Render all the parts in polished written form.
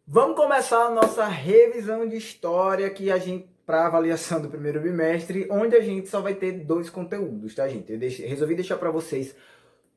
Vamos começar a nossa revisão de história para avaliação do primeiro bimestre, onde a gente só vai ter dois conteúdos, tá, gente? Resolvi deixar para vocês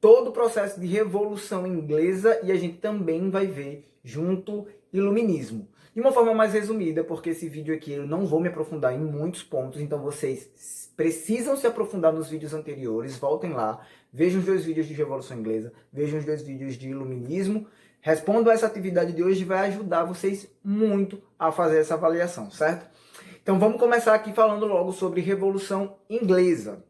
todo o processo de Revolução Inglesa e a gente também vai ver junto Iluminismo. De uma forma mais resumida, porque esse vídeo aqui eu não vou me aprofundar em muitos pontos, então vocês precisam se aprofundar nos vídeos anteriores, voltem lá, vejam os dois vídeos de Revolução Inglesa, vejam os dois vídeos de Iluminismo, respondam essa atividade de hoje, vai ajudar vocês muito a fazer essa avaliação, certo? Então vamos começar aqui falando logo sobre Revolução Inglesa.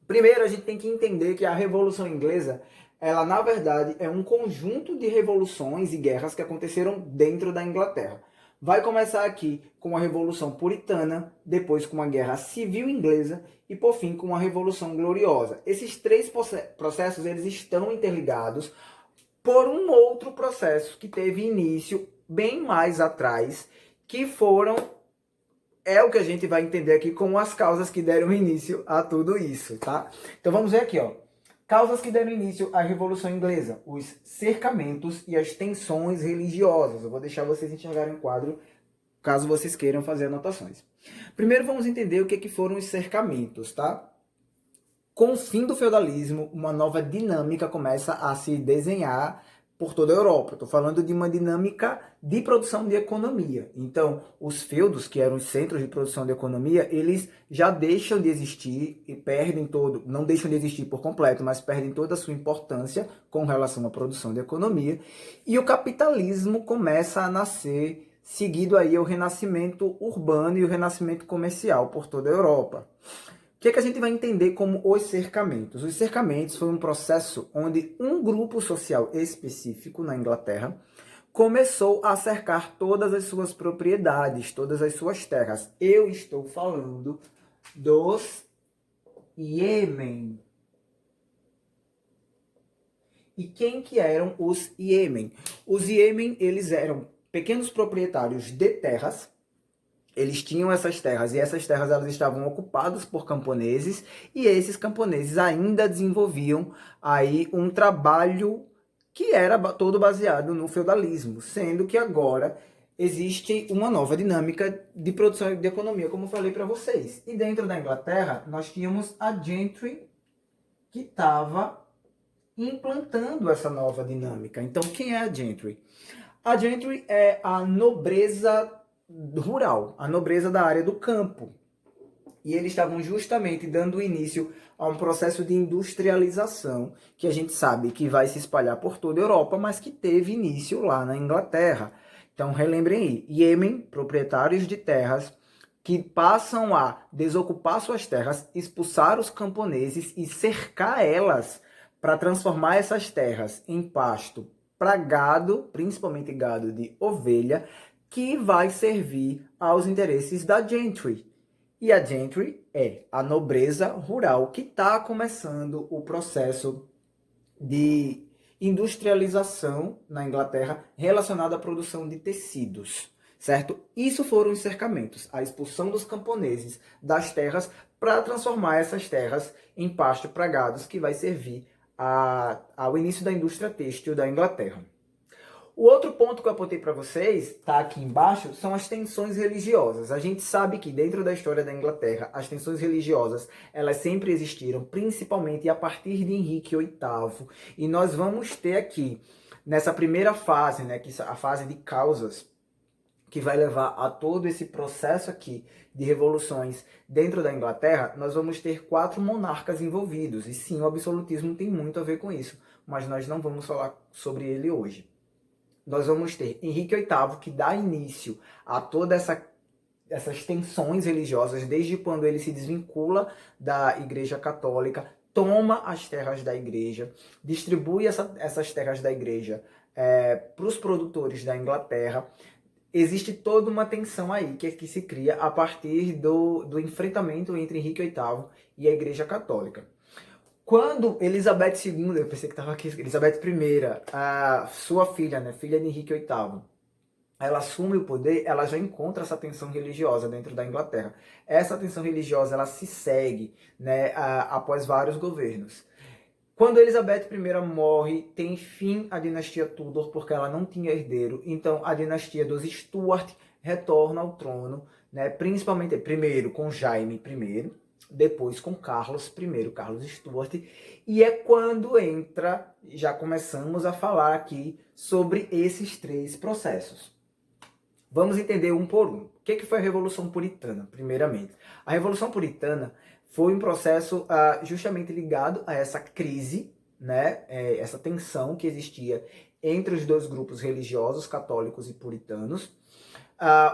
Primeiro, a gente tem que entender que a Revolução Inglesa, ela na verdade é um conjunto de revoluções e guerras que aconteceram dentro da Inglaterra. Vai começar aqui com a Revolução Puritana, depois com a Guerra Civil Inglesa e por fim com a Revolução Gloriosa. Esses três processos eles estão interligados por um outro processo que teve início bem mais atrás, que é o que a gente vai entender aqui como as causas que deram início a tudo isso, tá? Então vamos ver aqui, ó. Causas que deram início à Revolução Inglesa, os cercamentos e as tensões religiosas. Eu vou deixar vocês enxergarem o quadro, caso vocês queiram fazer anotações. Primeiro vamos entender o que foram os cercamentos, tá? Com o fim do feudalismo, uma nova dinâmica começa a se desenhar por toda a Europa. Estou falando de uma dinâmica de produção de economia. Então, os feudos, que eram os centros de produção de economia, eles já deixam de existir e perdem todo, não deixam de existir por completo, mas perdem toda a sua importância com relação à produção de economia. E o capitalismo começa a nascer, seguido aí o renascimento urbano e o renascimento comercial por toda a Europa. O que a gente vai entender como os cercamentos? Os cercamentos foi um processo onde um grupo social específico na Inglaterra começou a cercar todas as suas propriedades, todas as suas terras. Eu estou falando dos Iêmen. E quem que eram os Iêmen? Os Iêmen, eles eram pequenos proprietários de terras. Eles tinham essas terras e essas terras elas estavam ocupadas por camponeses e esses camponeses ainda desenvolviam aí um trabalho que era todo baseado no feudalismo, sendo que agora existe uma nova dinâmica de produção e de economia, como eu falei para vocês. E dentro da Inglaterra, nós tínhamos a gentry que estava implantando essa nova dinâmica. Então, quem é a gentry? A gentry é a nobreza rural, a nobreza da área do campo. E eles estavam justamente dando início a um processo de industrialização que a gente sabe que vai se espalhar por toda a Europa, mas que teve início lá na Inglaterra. Então relembrem aí, Iêmen, proprietários de terras que passam a desocupar suas terras, expulsar os camponeses e cercar elas para transformar essas terras em pasto para gado, principalmente gado de ovelha, que vai servir aos interesses da gentry. E a gentry é a nobreza rural que está começando o processo de industrialização na Inglaterra relacionado à produção de tecidos, certo? Isso foram os cercamentos, a expulsão dos camponeses das terras para transformar essas terras em pasto para gados que vai servir ao início da indústria têxtil da Inglaterra. O outro ponto que eu apontei para vocês, está aqui embaixo, são as tensões religiosas. A gente sabe que dentro da história da Inglaterra, as tensões religiosas, elas sempre existiram, principalmente a partir de Henrique VIII. E nós vamos ter aqui, nessa primeira fase, né, que é a fase de causas, que vai levar a todo esse processo aqui de revoluções dentro da Inglaterra, nós vamos ter 4 monarcas envolvidos. E sim, o absolutismo tem muito a ver com isso, mas nós não vamos falar sobre ele hoje. Nós vamos ter Henrique VIII, que dá início a todas essas tensões religiosas, desde quando ele se desvincula da Igreja Católica, toma as terras da Igreja, distribui essas terras da Igreja para os produtores da Inglaterra. Existe toda uma tensão aí que se cria a partir do enfrentamento entre Henrique VIII e a Igreja Católica. Quando Elizabeth II, eu pensei que estava aqui, Elizabeth I, a sua filha, né, filha de Henrique VIII, ela assume o poder, ela já encontra essa tensão religiosa dentro da Inglaterra. Essa tensão religiosa, ela se segue, né, após vários governos. Quando Elizabeth I morre, tem fim a dinastia Tudor, porque ela não tinha herdeiro. Então, a dinastia dos Stuart retorna ao trono, né? Principalmente, primeiro com Jaime I, depois com Carlos I, Carlos Stuart. E é quando entra, já começamos a falar aqui sobre esses três processos. Vamos entender um por um. O que foi a Revolução Puritana, primeiramente? A Revolução Puritana foi um processo justamente ligado a essa crise, né, essa tensão que existia entre os dois grupos religiosos, católicos e puritanos.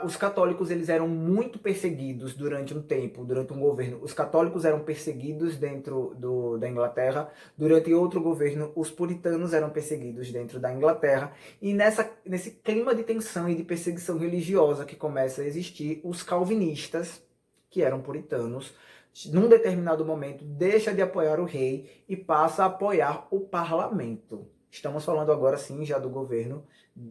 Os católicos eles eram muito perseguidos durante um tempo, durante um governo. Os católicos eram perseguidos dentro da Inglaterra. Durante outro governo, os puritanos eram perseguidos dentro da Inglaterra. E nesse clima de tensão e de perseguição religiosa que começa a existir, os calvinistas, que eram puritanos, num determinado momento, deixa de apoiar o rei e passa a apoiar o parlamento. Estamos falando agora sim já do governo,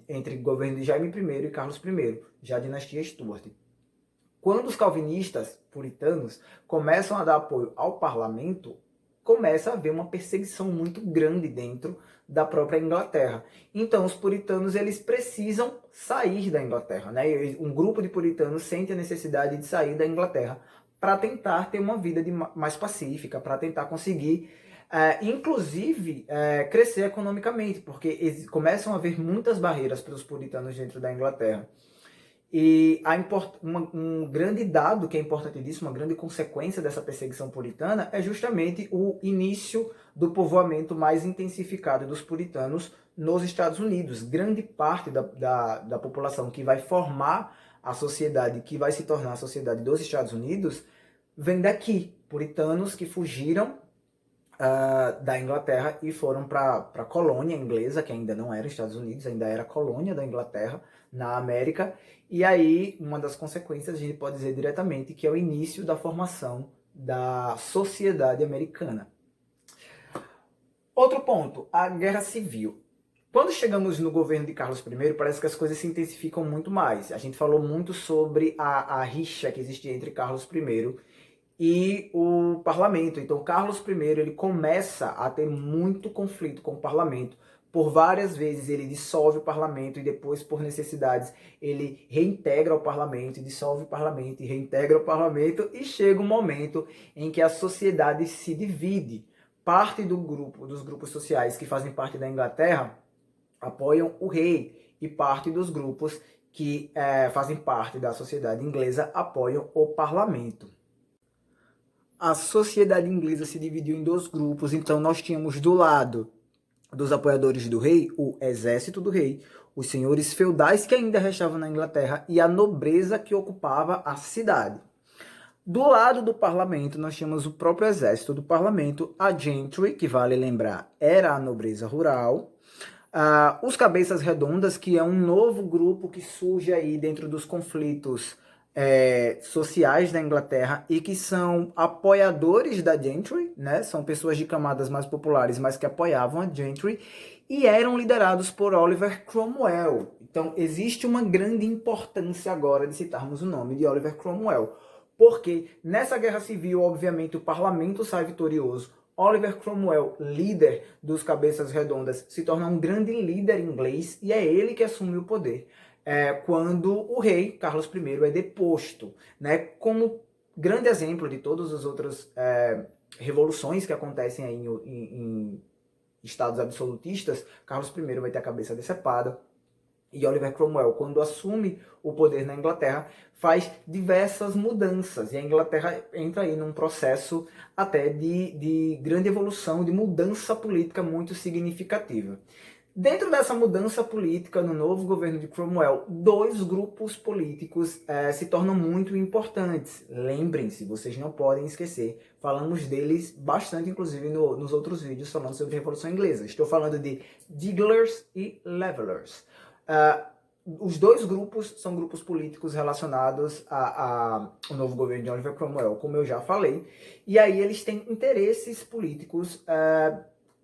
entre o governo de Jaime I e Carlos I, já a dinastia Stuart. Quando os calvinistas puritanos começam a dar apoio ao parlamento, começa a haver uma perseguição muito grande dentro da própria Inglaterra. Então os puritanos eles precisam sair da Inglaterra, né? Um grupo de puritanos sente a necessidade de sair da Inglaterra para tentar ter uma vida mais pacífica, para tentar conseguir inclusive crescer economicamente, porque começam a haver muitas barreiras para os puritanos dentro da Inglaterra. E um grande dado que é importante disso, uma grande consequência dessa perseguição puritana, é justamente o início do povoamento mais intensificado dos puritanos nos Estados Unidos. Grande parte da população que vai formar a sociedade, que vai se tornar a sociedade dos Estados Unidos, vem daqui. Puritanos que fugiram da Inglaterra e foram para a colônia inglesa, que ainda não era Estados Unidos, ainda era colônia da Inglaterra na América. E aí, uma das consequências, a gente pode dizer diretamente, que é o início da formação da sociedade americana. Outro ponto, a Guerra Civil. Quando chegamos no governo de Carlos I, parece que as coisas se intensificam muito mais. A gente falou muito sobre a rixa que existia entre Carlos I e o parlamento. Então, Carlos I ele começa a ter muito conflito com o parlamento. Por várias vezes ele dissolve o parlamento e depois, por necessidades, ele reintegra o parlamento, dissolve o parlamento e reintegra o parlamento, e chega um momento em que a sociedade se divide. Parte dos grupos sociais que fazem parte da Inglaterra apoiam o rei e parte dos grupos que fazem parte da sociedade inglesa apoiam o parlamento. A sociedade inglesa se dividiu em dois grupos, então nós tínhamos do lado dos apoiadores do rei, o exército do rei, os senhores feudais que ainda restavam na Inglaterra e a nobreza que ocupava a cidade. Do lado do parlamento, nós tínhamos o próprio exército do parlamento, a gentry, que vale lembrar, era a nobreza rural, os cabeças redondas, que é um novo grupo que surge aí dentro dos conflitos sociais da Inglaterra e que são apoiadores da gentry, né? São pessoas de camadas mais populares, mas que apoiavam a gentry e eram liderados por Oliver Cromwell. Então existe uma grande importância agora de citarmos o nome de Oliver Cromwell, porque nessa guerra civil, obviamente, o parlamento sai vitorioso. Oliver Cromwell, líder dos cabeças redondas, se torna um grande líder inglês e é ele que assume o poder. Quando o rei Carlos I é deposto, né? Como grande exemplo de todas as outras revoluções que acontecem aí em estados absolutistas, Carlos I vai ter a cabeça decepada. E Oliver Cromwell, quando assume o poder na Inglaterra, faz diversas mudanças. E a Inglaterra entra aí num processo até de grande evolução, de mudança política muito significativa. Dentro dessa mudança política, no novo governo de Cromwell, dois grupos políticos se tornam muito importantes. Lembrem-se, vocês não podem esquecer. Falamos deles bastante, inclusive, nos outros vídeos falando sobre a Revolução Inglesa. Estou falando de Digglers e Levellers. Os dois grupos são grupos políticos relacionados ao novo governo de Oliver Cromwell, como eu já falei. E aí eles têm interesses políticos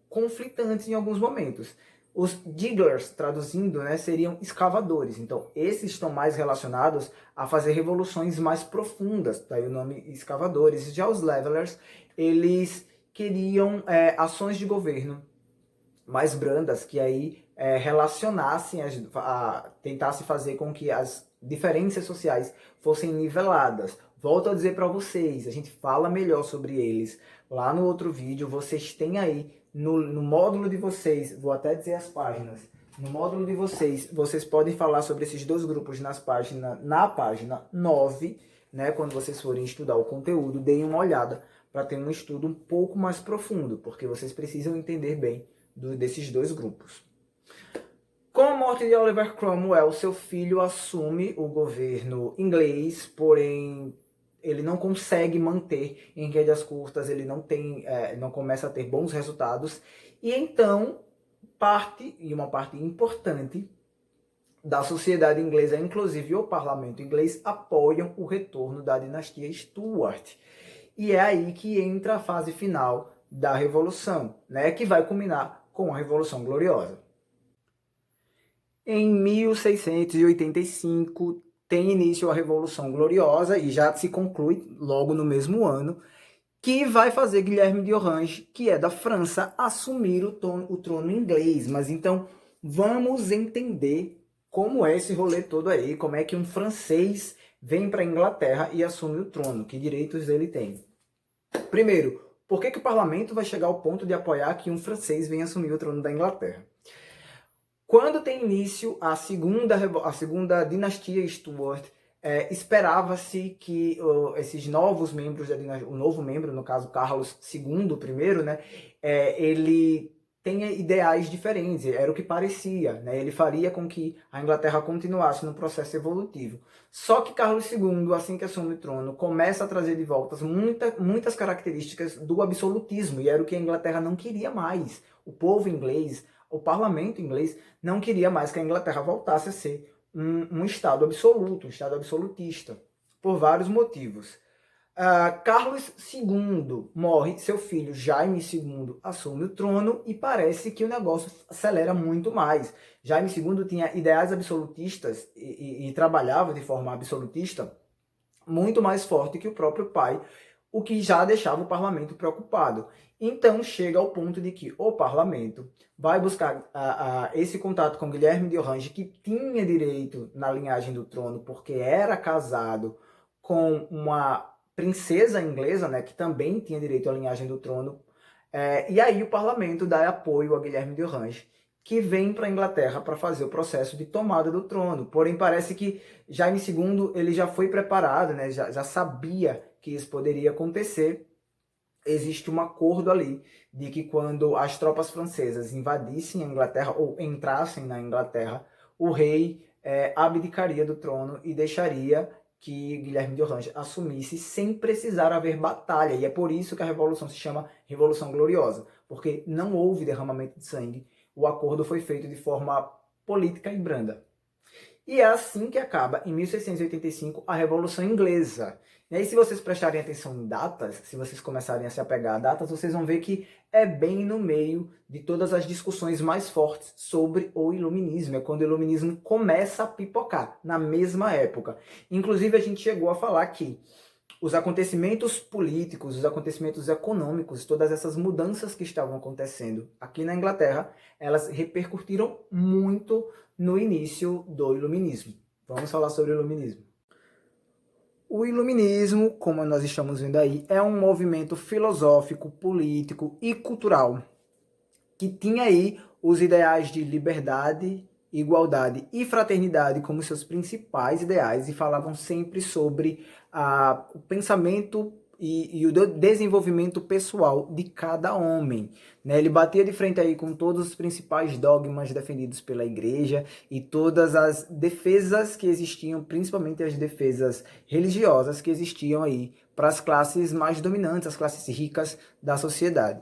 conflitantes em alguns momentos. Os Digglers, traduzindo, né, seriam escavadores. Então, esses estão mais relacionados a fazer revoluções mais profundas. Daí o nome escavadores. Já os Levellers, eles queriam ações de governo mais brandas, que aí relacionassem, tentassem fazer com que as diferenças sociais fossem niveladas. Volto a dizer para vocês, a gente fala melhor sobre eles lá no outro vídeo. Vocês têm aí no módulo de vocês, vou até dizer as páginas, no módulo de vocês, vocês podem falar sobre esses dois grupos na página 9, né, quando vocês forem estudar o conteúdo, deem uma olhada para ter um estudo um pouco mais profundo, porque vocês precisam entender bem desses dois grupos. Com a morte de Oliver Cromwell, seu filho assume o governo inglês, porém ele não consegue manter em rédeas curtas, ele não começa a ter bons resultados, e então uma parte importante da sociedade inglesa, inclusive o parlamento inglês, apoiam o retorno da dinastia Stuart. E é aí que entra a fase final da Revolução, né, que vai culminar com a Revolução Gloriosa. Em 1685 tem início a Revolução Gloriosa e já se conclui logo no mesmo ano, que vai fazer Guilherme de Orange, que é da França, assumir o trono inglês. Mas então vamos entender como é esse rolê todo aí, como é que um francês vem para a Inglaterra e assume o trono, que direitos ele tem. Primeiro, por que o parlamento vai chegar ao ponto de apoiar que um francês venha assumir o trono da Inglaterra? Quando tem início a segunda dinastia Stuart, esperava-se que esses novos membros da dinastia, o novo membro, no caso Carlos II primeiro, né, ele tenha ideais diferentes, era o que parecia, né, ele faria com que a Inglaterra continuasse no processo evolutivo. Só que Carlos II, assim que assume o trono, começa a trazer de volta muitas características do absolutismo, e era o que a Inglaterra não queria mais. O povo inglês, o parlamento inglês, não queria mais que a Inglaterra voltasse a ser um Estado absoluto, um Estado absolutista, por vários motivos. Carlos II morre, seu filho Jaime II assume o trono e parece que o negócio acelera muito mais. Jaime II tinha ideais absolutistas e trabalhava de forma absolutista muito mais forte que o próprio pai, o que já deixava o parlamento preocupado. Então chega ao ponto de que o parlamento vai buscar esse contato com Guilherme de Orange, que tinha direito na linhagem do trono, porque era casado com uma princesa inglesa, né, que também tinha direito à linhagem do trono. E aí o parlamento dá apoio a Guilherme de Orange, que vem para a Inglaterra para fazer o processo de tomada do trono. Porém, parece que Jaime II ele já foi preparado, né, já sabia que isso poderia acontecer. Existe um acordo ali de que quando as tropas francesas invadissem a Inglaterra ou entrassem na Inglaterra, o rei abdicaria do trono e deixaria que Guilherme de Orange assumisse sem precisar haver batalha. E é por isso que a Revolução se chama Revolução Gloriosa, porque não houve derramamento de sangue, o acordo foi feito de forma política e branda. E é assim que acaba, em 1685, a Revolução Inglesa. E aí, se vocês prestarem atenção em datas, se vocês começarem a se apegar a datas, vocês vão ver que é bem no meio de todas as discussões mais fortes sobre o iluminismo. É quando o iluminismo começa a pipocar, na mesma época. Inclusive, a gente chegou a falar que os acontecimentos políticos, os acontecimentos econômicos, todas essas mudanças que estavam acontecendo aqui na Inglaterra, elas repercutiram muito no início do iluminismo. Vamos falar sobre o iluminismo. O iluminismo, como nós estamos vendo aí, é um movimento filosófico, político e cultural que tinha aí os ideais de liberdade, igualdade e fraternidade como seus principais ideais e falavam sempre sobre o pensamento e o desenvolvimento pessoal de cada homem, né? Ele batia de frente aí com todos os principais dogmas defendidos pela igreja e todas as defesas que existiam, principalmente as defesas religiosas que existiam aí para as classes mais dominantes, as classes ricas da sociedade.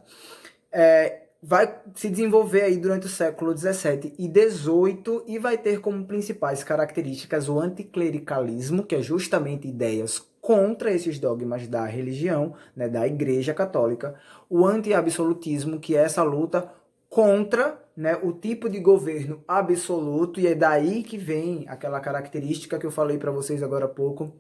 Vai se desenvolver aí durante o século XVII e XVIII e vai ter como principais características o anticlericalismo, que é justamente ideias contra esses dogmas da religião, né, da Igreja Católica, o anti-absolutismo, que é essa luta contra, né, o tipo de governo absoluto, e é daí que vem aquela característica que eu falei para vocês agora há pouco,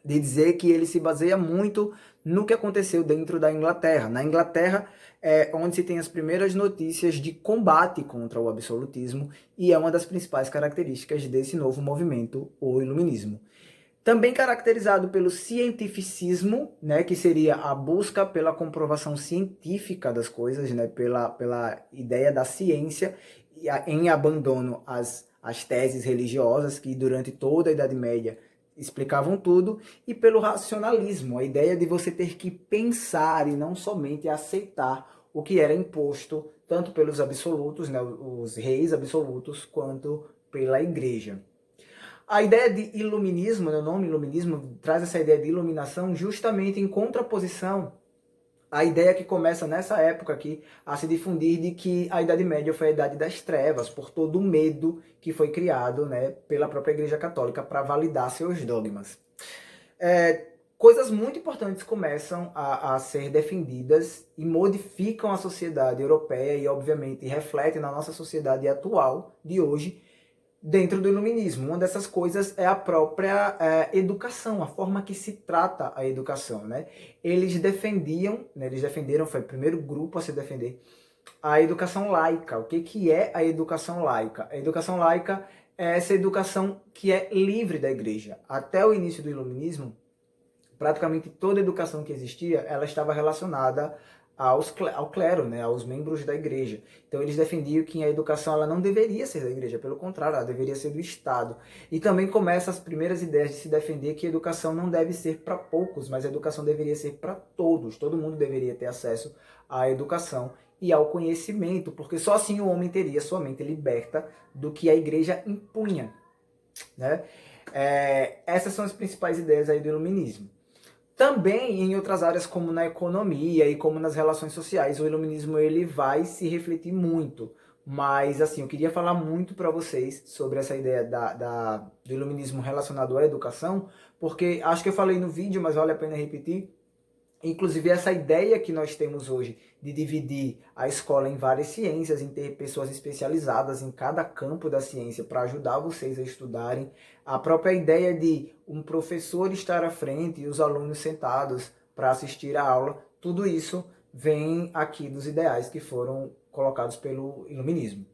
de dizer que ele se baseia muito no que aconteceu dentro da Inglaterra. Na Inglaterra é onde se tem as primeiras notícias de combate contra o absolutismo e é uma das principais características desse novo movimento, o Iluminismo. Também caracterizado pelo cientificismo, né, que seria a busca pela comprovação científica das coisas, né, pela ideia da ciência, em abandono às teses religiosas que durante toda a Idade Média explicavam tudo, e pelo racionalismo, a ideia de você ter que pensar e não somente aceitar o que era imposto, tanto pelos absolutos, né, os reis absolutos, quanto pela igreja. A ideia de iluminismo, né, o nome iluminismo traz essa ideia de iluminação justamente em contraposição à ideia que começa nessa época aqui a se difundir de que a Idade Média foi a Idade das Trevas, por todo o medo que foi criado, né, pela própria Igreja Católica para validar seus dogmas. Coisas muito importantes começam a ser defendidas e modificam a sociedade europeia e, obviamente, refletem na nossa sociedade atual de hoje, dentro do iluminismo. Uma dessas coisas é a própria educação, a forma que se trata a educação, né? Eles defendiam, né, eles defenderam, foi o primeiro grupo a se defender, a educação laica. O que é a educação laica? A educação laica é essa educação que é livre da igreja. Até o início do iluminismo, praticamente toda a educação que existia, ela estava relacionada ao clero, né, aos membros da igreja. Então eles defendiam que a educação ela não deveria ser da igreja, pelo contrário, ela deveria ser do Estado. E também começam as primeiras ideias de se defender que a educação não deve ser para poucos, mas a educação deveria ser para todos. Todo mundo deveria ter acesso à educação e ao conhecimento, porque só assim o homem teria sua mente liberta do que a igreja impunha, né? Essas são as principais ideias aí do iluminismo. Também em outras áreas como na economia e como nas relações sociais, o iluminismo ele vai se refletir muito. Mas assim, eu queria falar muito para vocês sobre essa ideia do iluminismo relacionado à educação, porque acho que eu falei no vídeo, mas vale a pena repetir. Inclusive essa ideia que nós temos hoje de dividir a escola em várias ciências, em ter pessoas especializadas em cada campo da ciência para ajudar vocês a estudarem, a própria ideia de um professor estar à frente e os alunos sentados para assistir a aula, tudo isso vem aqui dos ideais que foram colocados pelo iluminismo.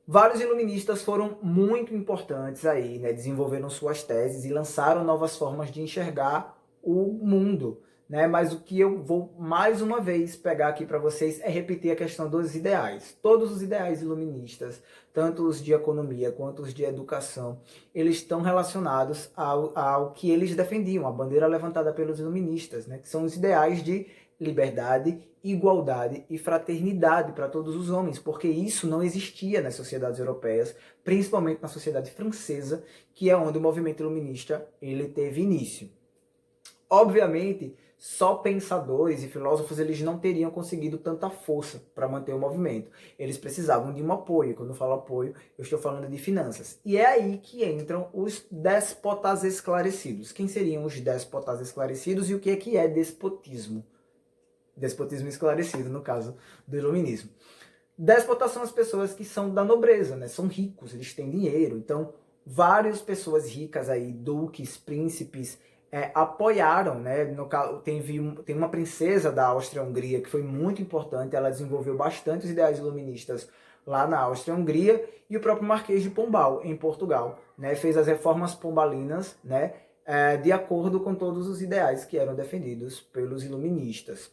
Vários iluministas foram muito importantes aí, né? Desenvolveram suas teses e lançaram novas formas de enxergar o mundo, né? Mas o que eu vou mais uma vez pegar aqui para vocês é repetir a questão dos ideais. Todos os ideais iluministas, tanto os de economia quanto os de educação, eles estão relacionados ao que eles defendiam, a bandeira levantada pelos iluministas, né? Que são os ideais de liberdade, igualdade e fraternidade para todos os homens, porque isso não existia nas sociedades europeias, principalmente na sociedade francesa, que é onde o movimento iluminista ele teve início. Obviamente, só pensadores e filósofos eles não teriam conseguido tanta força para manter o movimento. Eles precisavam de um apoio. Quando eu falo apoio, eu estou falando de finanças. E é aí que entram os déspotas esclarecidos. Quem seriam os déspotas esclarecidos e o que é despotismo? Despotismo esclarecido, no caso do iluminismo. Déspotas são as pessoas que são da nobreza, né? São ricos, eles têm dinheiro. Então, várias pessoas ricas aí, duques, príncipes, apoiaram, né? No caso, tem uma princesa da Áustria-Hungria que foi muito importante, ela desenvolveu bastante os ideais iluministas lá na Áustria-Hungria, e o próprio Marquês de Pombal, em Portugal, né? Fez as reformas pombalinas, né? De acordo com todos os ideais que eram defendidos pelos iluministas.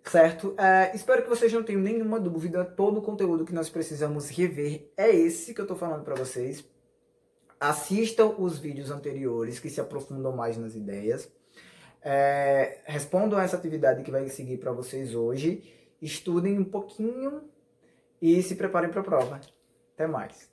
Certo? Espero que vocês não tenham nenhuma dúvida. Todo o conteúdo que nós precisamos rever é esse que eu estou falando para vocês. Assistam os vídeos anteriores que se aprofundam mais nas ideias. Respondam a essa atividade que vai seguir para vocês hoje. Estudem um pouquinho e se preparem para a prova. Até mais.